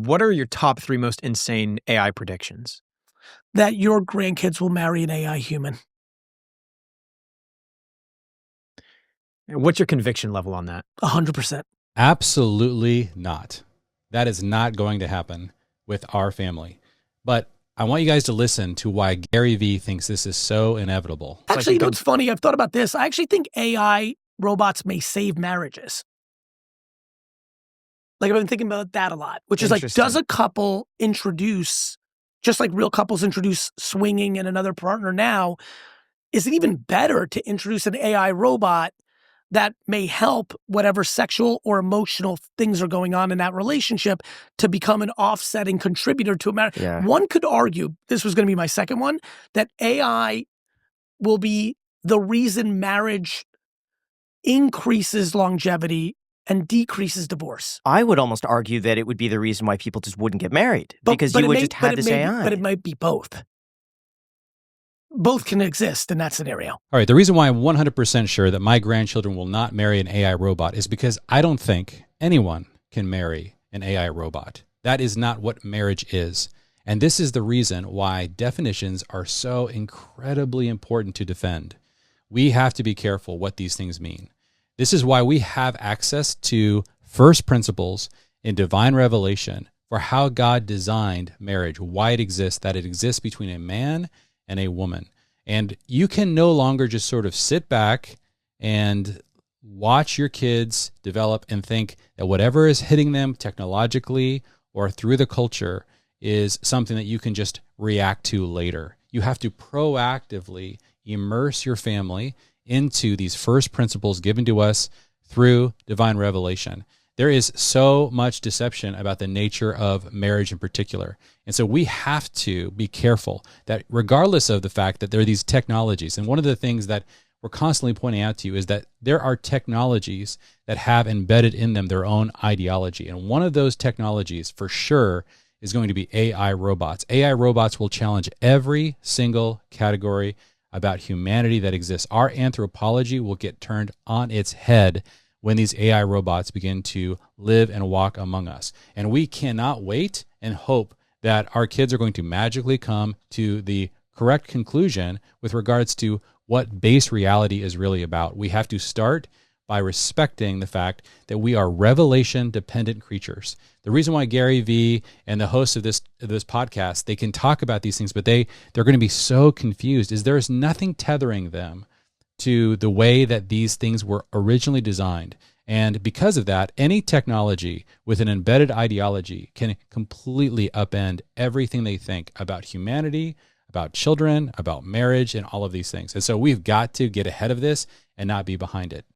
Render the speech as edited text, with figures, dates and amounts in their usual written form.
what are your top 3 most insane AI predictions? That your grandkids will marry an AI human. And what's your conviction level on that? 100%. Absolutely not. That is not going to happen with our family. But I want you guys to listen to why GaryVee thinks this is so inevitable. Actually, you know what's funny? I've thought about this. I actually think AI robots may save marriages. Like, I've been thinking about that a lot, which is like, does a couple introduce, just like real couples introduce swinging and another partner now, is it even better to introduce an AI robot that may help whatever sexual or emotional things are going on in that relationship to become an offsetting contributor to a marriage? Yeah. One could argue, this was going to be my second one, that AI will be the reason marriage increases longevity and decreases divorce. I would almost argue that it would be the reason why people just wouldn't get married, because you would just have this AI. But it might be both. Both can exist in that scenario. All right, the reason why I'm 100% sure that my grandchildren will not marry an AI robot is because I don't think anyone can marry an AI robot. That is not what marriage is. And this is the reason why definitions are so incredibly important to defend. We have to be careful what these things mean. This is why we have access to first principles in divine revelation for how God designed marriage, why it exists, that it exists between a man and a woman. And you can no longer just sort of sit back and watch your kids develop and think that whatever is hitting them technologically or through the culture is something that you can just react to later. You have to proactively immerse your family into these first principles given to us through divine revelation. There is so much deception about the nature of marriage in particular. And so we have to be careful that regardless of the fact that there are these technologies, and one of the things that we're constantly pointing out to you is that there are technologies that have embedded in them their own ideology. And one of those technologies for sure is going to be AI robots. AI robots will challenge every single category about humanity that exists. Our anthropology will get turned on its head when these AI robots begin to live and walk among us. And we cannot wait and hope that our kids are going to magically come to the correct conclusion with regards to what base reality is really about. We have to start by respecting the fact that we are revelation-dependent creatures. The reason why GaryVee and the hosts of this podcast, they can talk about these things, but they're going to be so confused, is there is nothing tethering them to the way that these things were originally designed. And because of that, any technology with an embedded ideology can completely upend everything they think about humanity, about children, about marriage, and all of these things. And so we've got to get ahead of this and not be behind it.